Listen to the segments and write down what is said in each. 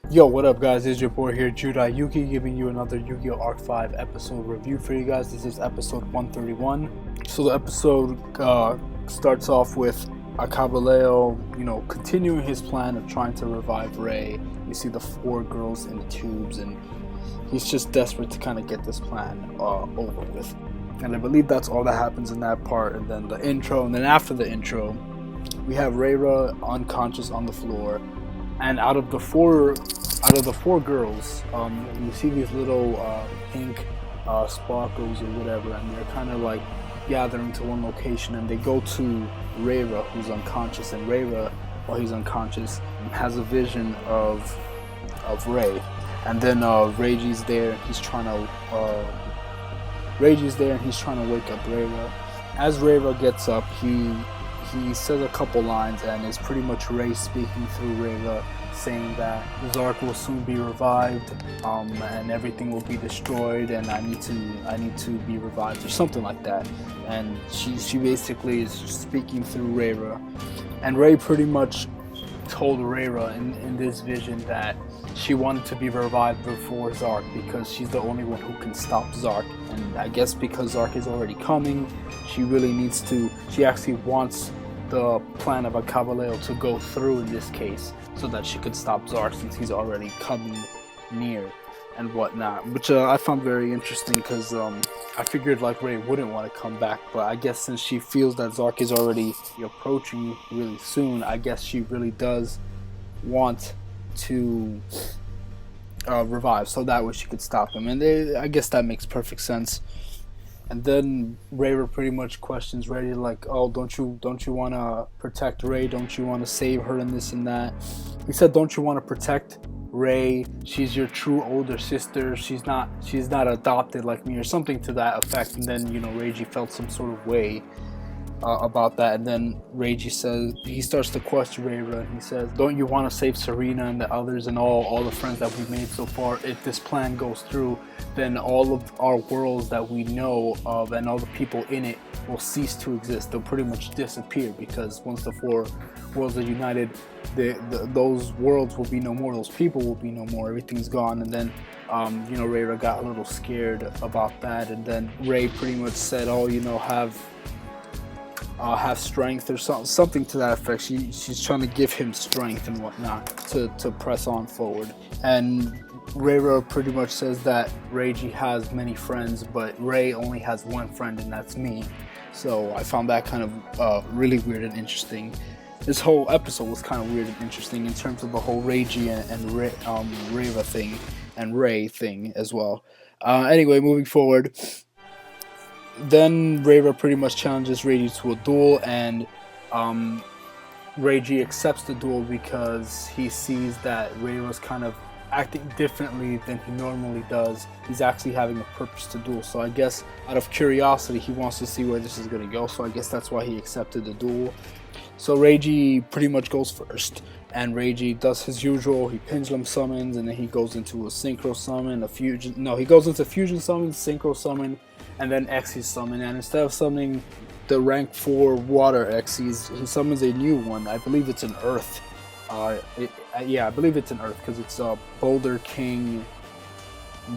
Yo, what up guys, it's your boy here, Yugi, giving you another Yu-Gi-Oh! Arc 5 episode review for you guys. This is episode 131. So the episode starts off with Akabaleo, continuing his plan of trying to revive Rei. You see the 4 girls in the tubes, and he's just desperate to kind of get this plan over with. And I believe that's all that happens in that part, and then the intro, and then after the intro, we have Reira unconscious on the floor. And out of the four girls, you see these little pink sparkles or whatever, and they're kind of like gathering to one location, and they go to Reira, who's unconscious. And Reira, while he's unconscious, has a vision of Rei. And then Reiji's there, and he's trying to wake up Reira. As Reira gets up, he says a couple lines, and it's pretty much Rei speaking through Reira, saying that Zark will soon be revived, and everything will be destroyed, and I need to be revived, or something like that. And she basically is speaking through Reira, and Rei pretty much told Reira in this vision that she wanted to be revived before Zark because she's the only one who can stop Zark. And I guess because Zark is already coming, she actually wants the plan of Akabaleo to go through in this case, so that she could stop Zark since he's already coming near and whatnot, which I found very interesting, because I figured like Rei wouldn't want to come back, but I guess since she feels that Zark is already approaching really soon, I guess she really does want to revive, so that way she could stop him. And I guess that makes perfect sense. And then Reira pretty much questions Rei, like, oh, don't you want to protect Rei? Don't you want to save her and this and that? He said, don't you want to protect Rei? She's your true older sister. She's not adopted like me, or something to that effect. And then, Reiji felt some sort of way about that. And then Reiji says, he starts to question Reira, and he says, don't you want to save Serena and the others and all the friends that we've made so far? If this plan goes through, then all of our worlds that we know of and all the people in it will cease to exist. They'll pretty much disappear, because once the 4 worlds are united, those worlds will be no more, those people will be no more, everything's gone. And then Reira got a little scared about that, and then Rei pretty much said, oh, have strength, or something to that effect. She's trying to give him strength and whatnot to press on forward. And Reira pretty much says that Reiji has many friends, but Rei only has one friend, and that's me. So I found that kind of really weird and interesting. This whole episode was kind of weird and interesting in terms of the whole Reiji and Reira thing, and Rei thing as well. Anyway, moving forward. Then Reira pretty much challenges Reiji to a duel, and Reiji accepts the duel because he sees that Reira's kind of acting differently than he normally does. He's actually having a purpose to duel, so I guess out of curiosity he wants to see where this is going to go, so I guess that's why he accepted the duel. So Reiji pretty much goes first, and Reiji does his usual. He pendulum summons, and then he goes into a synchro summon, he goes into fusion summon, synchro summon, and then Xyz summon. And instead of summoning the rank 4 water Xyz, he summons a new one. I believe it's an Earth. I believe it's an Earth, because it's Boulder King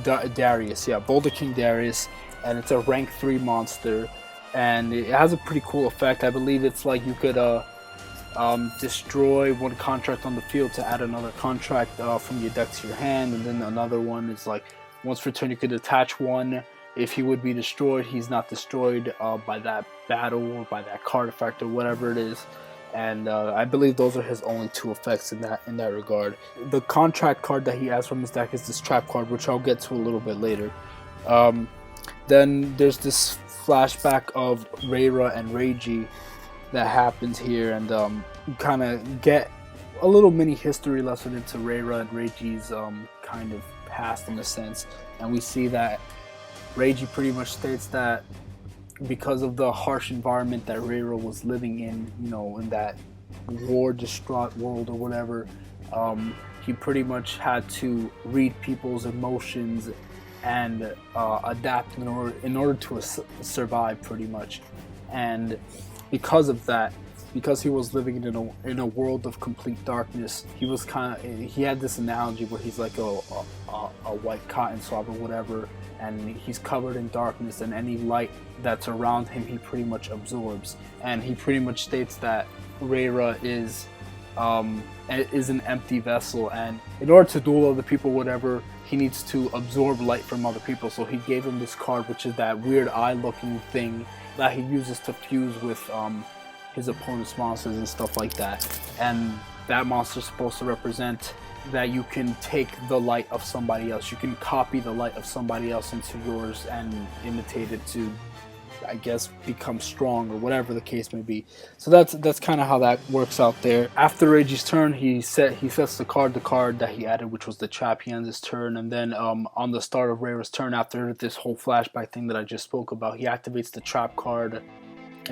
Darius. Yeah, Boulder King Darius, and it's a rank 3 monster, and it has a pretty cool effect. I believe it's like you could destroy one contract on the field to add another contract from your deck to your hand, and then another one is like once per turn you could attach one. If he would be destroyed, he's not destroyed by that battle or by that card effect or whatever it is. And I believe those are his only 2 effects in that regard. The contract card that he adds from his deck is this trap card, which I'll get to a little bit later. Then there's this flashback of Reira and Reiji that happens here, and you kind of get a little mini history lesson into Reira and Reiji's kind of past, in a sense. And we see that Reiji pretty much states that because of the harsh environment that Reira was living in, in that war-distraught world or whatever, he pretty much had to read people's emotions and adapt in order to survive, pretty much. And because of that, because he was living in a world of complete darkness, he had this analogy where he's like a white cotton swab or whatever, and he's covered in darkness, and any light that's around him he pretty much absorbs. And he pretty much states that Rira is an empty vessel, and in order to duel other people, whatever, he needs to absorb light from other people. So he gave him this card, which is that weird eye-looking thing that he uses to fuse with his opponent's monsters and stuff like that. And that monster is supposed to represent that you can take the light of somebody else. You can copy the light of somebody else into yours and imitate it to, I guess, become strong or whatever the case may be. So that's kind of how that works out there. After Reiji's turn, he sets the card that he added, which was the trap. He ends his turn, and then on the start of Reira's turn, after this whole flashback thing that I just spoke about, he activates the trap card,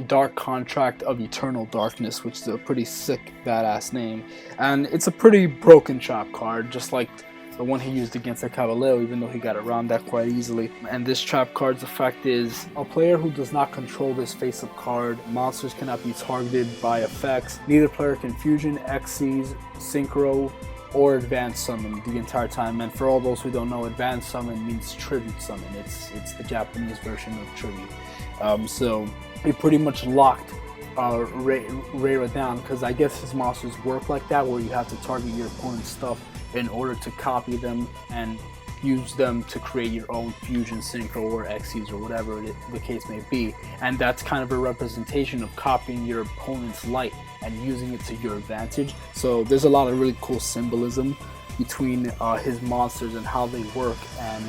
Dark Contract of Eternal Darkness, which is a pretty sick, badass name. And it's a pretty broken trap card, just like the one he used against the Caballero, even though he got around that quite easily. And this trap card's effect is, a player who does not control this face-up card, monsters cannot be targeted by effects. Neither player can fusion, Xyz, synchro, or advanced summon the entire time. And for all those who don't know, advanced summon means tribute summon. It's the Japanese version of tribute. So he pretty much locked Reira down, because I guess his monsters work like that, where you have to target your opponent's stuff in order to copy them and use them to create your own fusion, synchro, or Xyz, or whatever the case may be. And that's kind of a representation of copying your opponent's light and using it to your advantage. So there's a lot of really cool symbolism between his monsters and how they work. And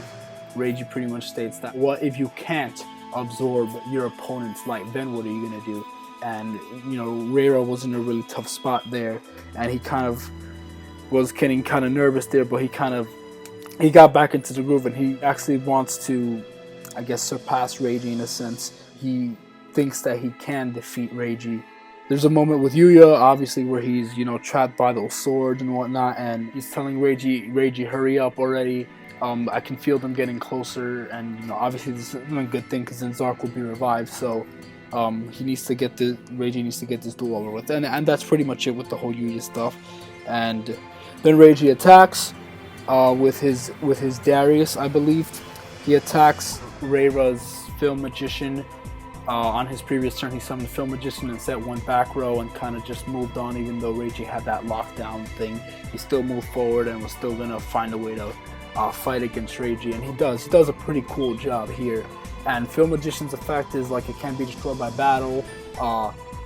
Reiji pretty much states that, what if you can't absorb your opponent's light, then what are you gonna do? And you know, Reira was in a really tough spot there, and he kind of was getting kind of nervous there, but he got back into the groove, and he actually wants to, I guess, surpass Reiji in a sense. He thinks that he can defeat Reiji. There's a moment with Yuya, obviously, where he's, you know, trapped by those swords and whatnot, and he's telling Reiji, hurry up already. I can feel them getting closer, and you know, obviously this isn't a good thing, because then Zark will be revived. So Reiji needs to get this duel over with, and that's pretty much it with the whole Yuya stuff. And then Reiji attacks with his Darius, I believe. He attacks Reira's Film Magician. On his previous turn, he summoned Film Magician and set one back row and kind of just moved on. Even though Reiji had that lockdown thing, he still moved forward and was still gonna find a way to fight against Reiji, and he does a pretty cool job here. And Film Magician's effect is like, it can be destroyed by battle.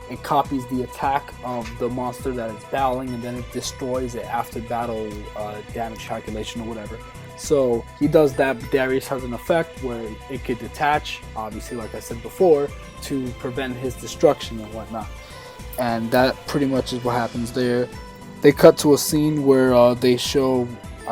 It copies the attack of the monster that it's battling, and then it destroys it after battle damage calculation or whatever. So he does that. Darius has an effect where it could detach, obviously, like I said before, to prevent his destruction and whatnot. And that pretty much is what happens there. They cut to a scene where they show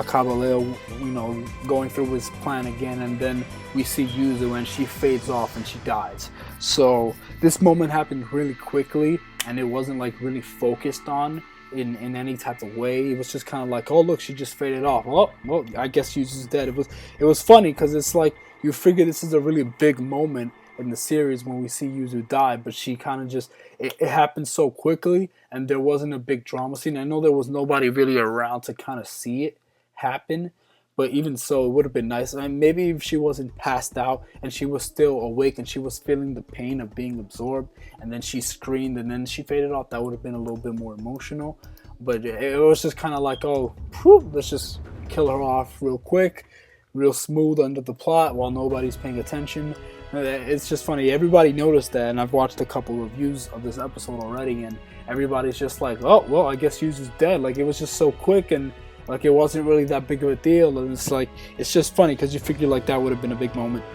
Caballero, you know, going through his plan again, and then we see Yuzu, and she fades off and she dies. So this moment happened really quickly, and it wasn't like really focused on in any type of way. It was just kind of like, oh look, she just faded off. Well, I guess Yuzu's dead. It was funny, because it's like, you figure this is a really big moment in the series when we see Yuzu die, but she kind of just, it happened so quickly, and there wasn't a big drama scene. I know there was nobody really around to kind of see it happen, but even so, it would have been nice. I mean, maybe if she wasn't passed out and she was still awake and she was feeling the pain of being absorbed, and then she screamed and then she faded off, that would have been a little bit more emotional. But it was just kind of like, oh, whew, let's just kill her off real quick, real smooth under the plot while nobody's paying attention. It's just funny. Everybody noticed that, and I've watched a couple reviews of this episode already, and everybody's just like, oh, well, I guess Yuzu's dead. Like, it was just so quick, and like, it wasn't really that big of a deal. And it's like, it's just funny, because you figure like that would have been a big moment.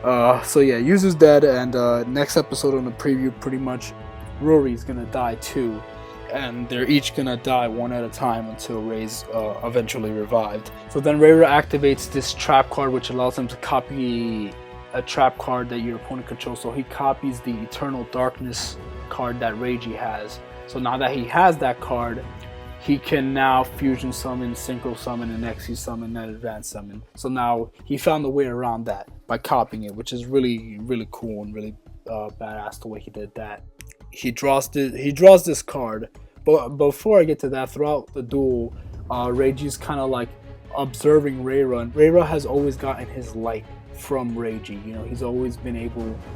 So yeah, Yuzu's dead, and next episode on the preview, pretty much Rory's gonna die too, and they're each gonna die one at a time until Rei's eventually revived. So then Reira activates this trap card, which allows him to copy a trap card that your opponent controls. So he copies the Eternal Darkness card that Reiji has. So now that he has that card, he can now fusion summon, synchro summon, and Xyz summon, and advanced summon. So now he found a way around that by copying it, which is really, really cool and really badass the way he did that. he draws this card. But before I get to that, throughout the duel, Reiji's kind of like observing Reira, and Reira has always gotten his light from Reiji. You know,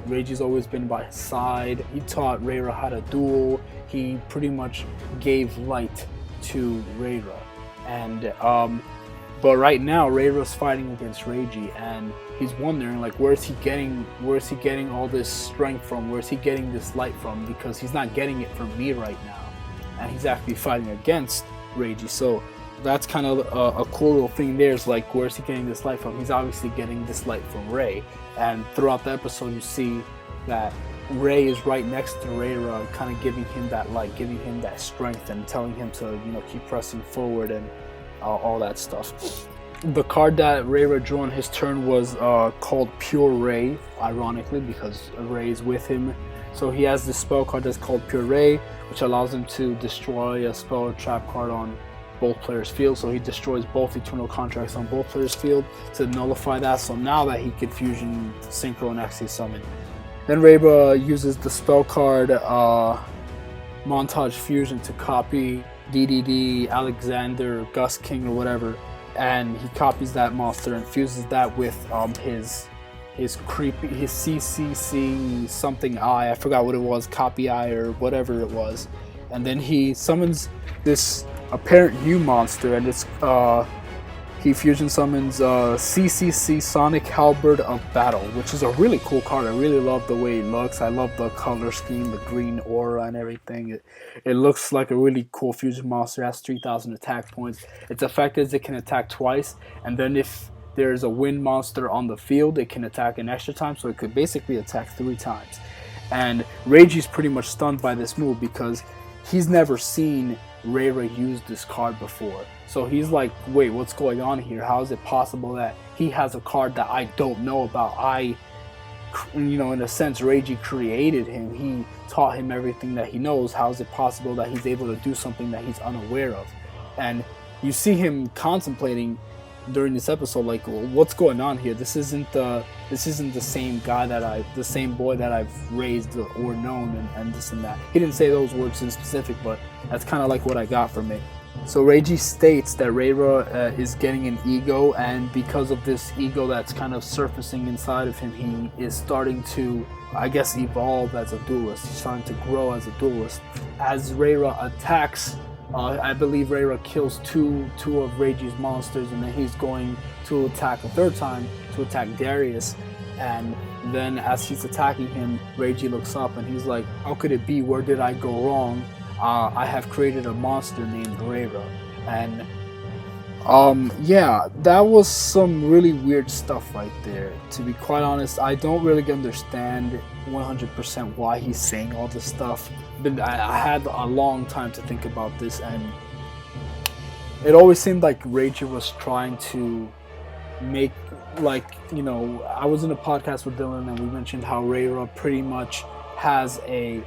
Reiji's always been by his side. He taught Reira how to duel. He pretty much gave light to Reira. And but right now Reira's fighting against Reiji, and he's wondering like where's he getting all this strength from? Where's he getting this light from? Because he's not getting it from me right now. And he's actually fighting against Reiji. So that's kind of a cool little thing there, is like, where's he getting this light from? He's obviously getting this light from Rei. And throughout the episode you see that Rei is right next to Reira, kind of giving him that light, giving him that strength, and telling him to, you know, keep pressing forward and all that stuff. The card that Reira drew on his turn was called Pure Rei, ironically, because Rei is with him. So he has this spell card that's called Pure Rei, which allows him to destroy a spell or trap card on both players' field. So he destroys both Eternal Contracts on both players' field to nullify that. So now that he could Fusion, Synchro, and Axis Summon. Then Reira uses the spell card Montage Fusion to copy DDD, Alexander, Gus King, or whatever. And he copies that monster and fuses that with his CCC something I forgot what it was, copy I or whatever it was. And then he summons this apparent new monster, and it's he fusion summons CCC Sonic Halberd of Battle, which is a really cool card. I really love the way it looks. I love the color scheme, the green aura and everything. It looks like a really cool fusion monster. It has 3,000 attack points. Its effect is it can attack twice, and then if there's a wind monster on the field, it can attack an extra time, so it could basically attack 3 times. And Reiji's pretty much stunned by this move because he's never seen Reira use this card before. So he's like, wait, what's going on here? How is it possible that he has a card that I don't know about? In a sense, Reiji created him. He taught him everything that he knows. How is it possible that he's able to do something that he's unaware of? And you see him contemplating during this episode, like, well, what's going on here? This isn't the same guy the same boy that I've raised or known, and this and that. He didn't say those words in specific, but that's kind of like what I got from it. So Reiji states that Reira is getting an ego, and because of this ego that's kind of surfacing inside of him, he is starting to, I guess, evolve as a duelist. He's starting to grow as a duelist. As Reira attacks, I believe Reira kills two of Reiji's monsters, and then he's going to attack a third time to attack Darius. And then as he's attacking him, Reiji looks up and he's like, how could it be? Where did I go wrong? I have created a monster named Reira. And yeah, that was some really weird stuff right there. To be quite honest, I don't really understand 100% why he's saying all this stuff. But I had a long time to think about this, and it always seemed like Reiji was trying to make, like, I was in a podcast with Dylan and we mentioned how Reira pretty much has a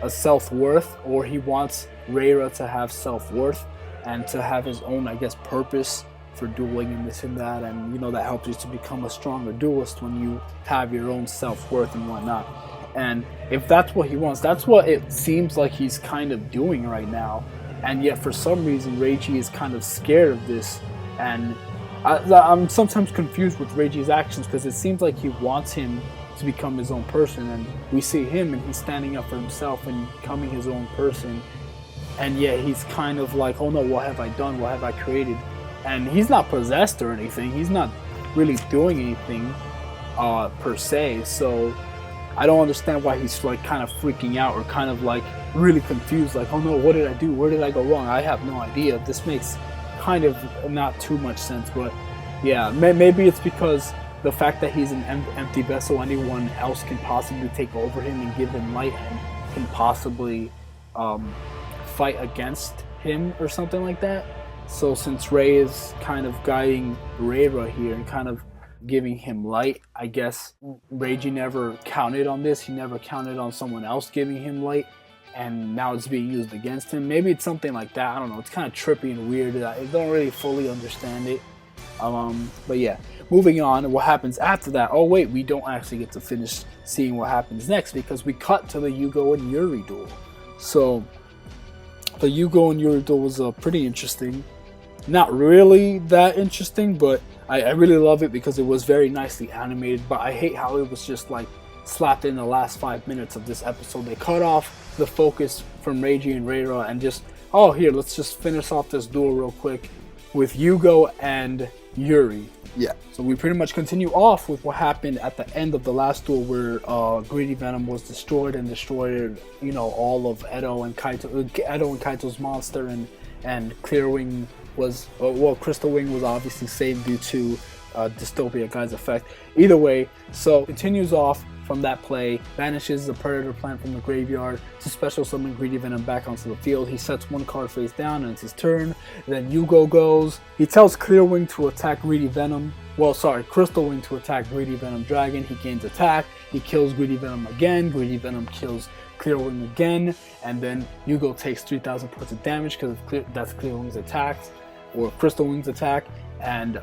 self-worth, or he wants Reira to have self-worth and to have his own, I guess, purpose for dueling and this and that, and that helps you to become a stronger duelist when you have your own self-worth and whatnot. And if that's what he wants, that's what it seems like he's kind of doing right now. And yet for some reason Reiji is kind of scared of this, and I'm sometimes confused with Reiji's actions, because it seems like he wants him to become his own person, and we see him and he's standing up for himself and becoming his own person, and yet he's kind of like, oh no, what have I done, what have I created? And he's not possessed or anything, he's not really doing anything per se. So I don't understand why he's like kind of freaking out, or kind of like really confused, like, oh no, what did I do, where did I go wrong? I have no idea. This makes kind of not too much sense. But yeah, maybe it's because the fact that he's an empty vessel, anyone else can possibly take over him and give him light, and can possibly fight against him or something like that. So since Rei is kind of guiding Reira here and kind of giving him light, I guess Reiji never counted on this. He never counted on someone else giving him light, and now it's being used against him. Maybe it's something like that. I don't know. It's kind of trippy and weird. I don't really fully understand it. But yeah, moving on. What happens after that? Oh wait, we don't actually get to finish seeing what happens next because we cut to the Yugo and Yuri duel. So the Yugo and Yuri duel was pretty interesting. Not really that interesting, but I really love it because it was very nicely animated. But I hate how it was just like slapped in the last 5 minutes of this episode. They cut off the focus from Reiji and Rira and just, oh, here, let's just finish off this duel real quick with Yugo and Yuri. Yeah, so we pretty much continue off with what happened at the end of the last duel where Greedy Venom was destroyed and destroyed, you know, all of Edo and Kaito's monster, and Clear Wing was, well, Crystal Wing was obviously saved due to Dystopia Guy's effect. Either way, so continues off from that play, banishes the Predator plant from the graveyard to special summon Greedy Venom back onto the field. He sets one card face down and it's his turn. Then Yugo goes. He tells Clear Wing to attack Greedy Venom. Well, sorry, Crystal Wing to attack Greedy Venom Dragon. He gains attack. He kills Greedy Venom again. Greedy Venom kills Clear Wing again. And then Yugo takes 3,000 points of damage because that's Clear Wing's attack, or Crystal Wing's attack. And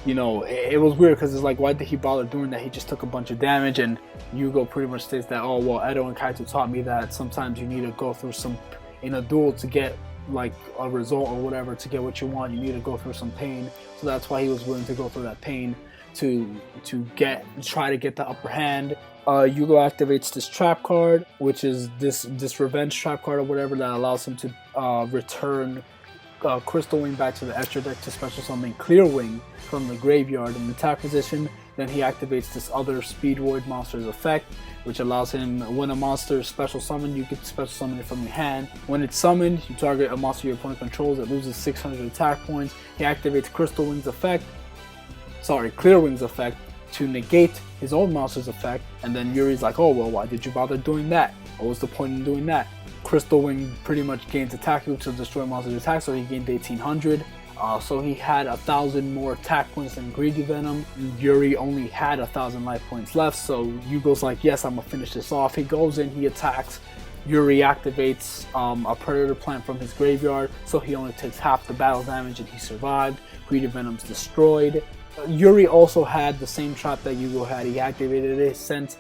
you know, it was weird because it's like, why did he bother doing that? He just took a bunch of damage, and Yugo pretty much states that, oh, well, Edo and Kaito taught me that sometimes you need to go through some, in a duel to get like a result or whatever, to get what you want, you need to go through some pain. So that's why he was willing to go through that pain to try to get the upper hand. Yugo activates this trap card, which is this revenge trap card or whatever that allows him to return Crystal Wing back to the extra deck to special summon Clear Wing from the graveyard in attack position. Then he activates this other Speedroid monster's effect, which allows him, when a monster is special summoned, you can special summon it from your hand. When it's summoned, you target a monster your opponent controls that loses 600 attack points. He activates Crystal Wing's effect, Clear Wing's effect, to negate his own monster's effect. And then Yuri's like, oh, well, why did you bother doing that? What was the point in doing that? Crystal Wing pretty much gains attack to destroy monster's attack, so he gained 1800. So he had 1,000 more attack points than Greedy Venom. Yuri only had 1,000 life points left, so Yugo's like, yes, I'm gonna finish this off. He goes in, he attacks. Yuri activates a Predator plant from his graveyard, so he only takes half the battle damage and he survived. Greedy Venom's destroyed. Yuri also had the same trap that Yugo had. He activated it, sent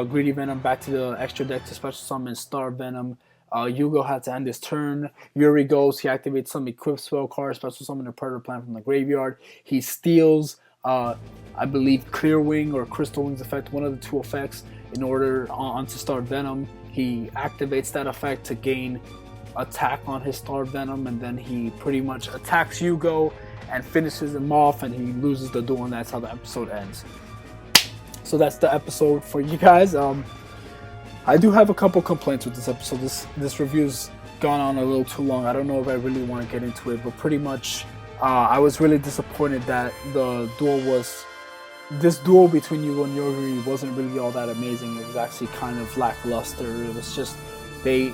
Greedy Venom back to the extra deck to special summon Star Venom. Yugo had to end his turn. Yuri goes, he activates some equipped spell card, special summon a Predator plant from the graveyard. He steals, I believe, Clear Wing or Crystal Wing's effect, one of the two effects, in order onto Star Venom. He activates that effect to gain attack on his Star Venom, and then he pretty much attacks Yugo and finishes him off, and he loses the duel, and that's how the episode ends. So that's the episode for you guys. I do have a couple complaints with this episode. This review's gone on a little too long. I don't know if I really want to get into it, but pretty much I was really disappointed that this duel between Yugo and Yuri wasn't really all that amazing. It was actually kind of lackluster. It was just it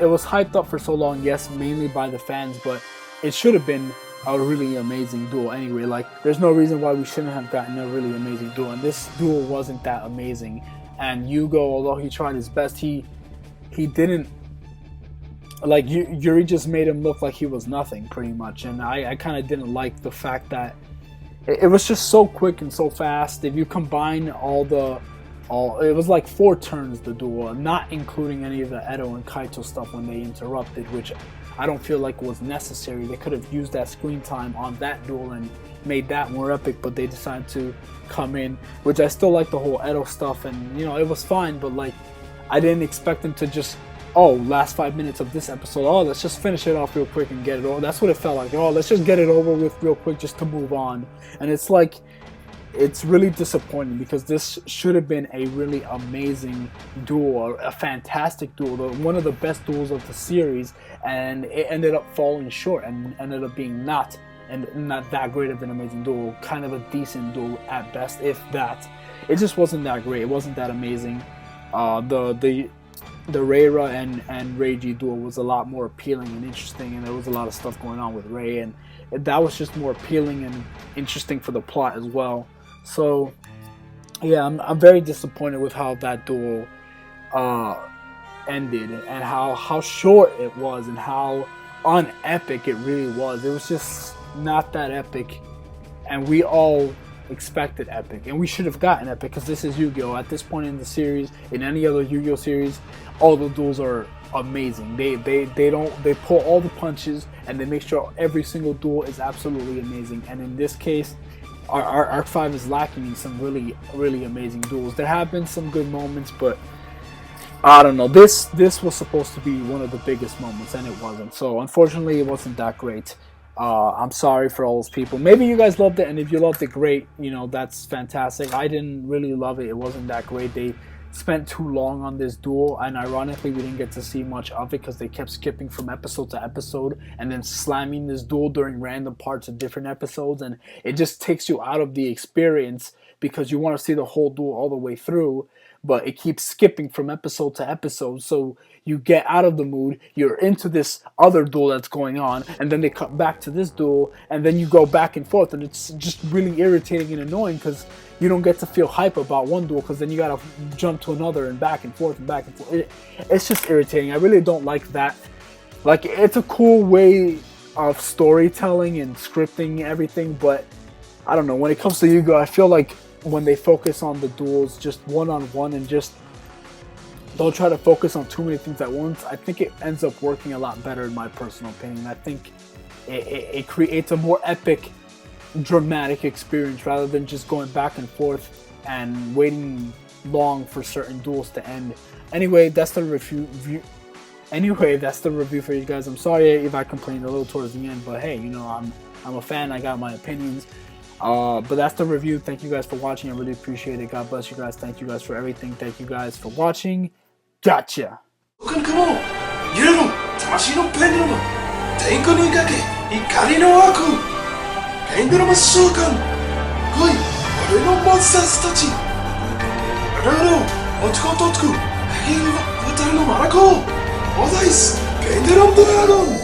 was hyped up for so long, yes, mainly by the fans, but it should have been a really amazing duel anyway. Like, there's no reason why we shouldn't have gotten a really amazing duel, and this duel wasn't that amazing. And Yugo, although he tried his best, he didn't, like, Yuri just made him look like he was nothing, pretty much. And I kind of didn't like the fact that it was just so quick and so fast. If you combine it was like 4 turns, the duel, not including any of the Edo and Kaito stuff when they interrupted, which I don't feel like was necessary. They could have used that screen time on that duel and made that more epic, but they decided to come in, which I still like the whole Edo stuff, and you know, it was fine, but like, I didn't expect them to just, last 5 minutes of this episode, let's just finish it off real quick and get it over. That's what it felt like. Let's just get it over with real quick just to move on. And it's like, it's really disappointing because this should have been a really amazing duel, a fantastic duel, one of the best duels of the series, and it ended up falling short and ended up being not that great of an amazing duel, kind of a decent duel at best, if that. It just wasn't that great. It wasn't that amazing. The Rira and Reiji duel was a lot more appealing and interesting, and there was a lot of stuff going on with Rei, and that was just more appealing and interesting for the plot as well. So yeah, I'm very disappointed with how that duel ended, and how short it was, and how unepic it really was. It was just not that epic, and we all expected epic, and we should have gotten epic because this is Yu-Gi-Oh! At this point in the series, in any other Yu-Gi-Oh! Series, all the duels are amazing. They pull all the punches and they make sure every single duel is absolutely amazing. And in this case, our Arc 5 is lacking in some really amazing duels. There have been some good moments, but I don't know. This was supposed to be one of the biggest moments, and it wasn't. So unfortunately, it wasn't that great. I'm sorry for all those people. Maybe you guys loved it, and if you loved it, great. You know, that's fantastic. I didn't really love it. It wasn't that great. They spent too long on this duel, and ironically, we didn't get to see much of it because they kept skipping from episode to episode and then slamming this duel during random parts of different episodes, and it just takes you out of the experience because you want to see the whole duel all the way through, but it keeps skipping from episode to episode, so you get out of the mood, you're into this other duel that's going on, and then they cut back to this duel, and then you go back and forth, and it's just really irritating and annoying because you don't get to feel hype about one duel because then you gotta jump to another and back and forth and back and forth. It's just irritating. I really don't like that. Like, it's a cool way of storytelling and scripting everything, but I don't know, when it comes to Yugo, I feel like when they focus on the duels just one-on-one and just don't try to focus on too many things at once, I think it ends up working a lot better in my personal opinion. I think it creates a more epic, dramatic experience rather than just going back and forth and waiting long for certain duels to end. Anyway, that's the review. Anyway, that's the review for you guys. I'm sorry if I complained a little towards the end, but hey, you know, I'm a fan. I got my opinions. But that's the review. Thank you guys for watching. I really appreciate it. God bless you guys. Thank you guys for everything. Thank you guys for watching. Gotcha. 僕のユルの魂のペンドラム天空にかけ怒りの悪ペンドラム召喚来い俺のモンスターズたちあららおちことつくヘイルは歌るのマラコオーダイスペンドラムドラゴン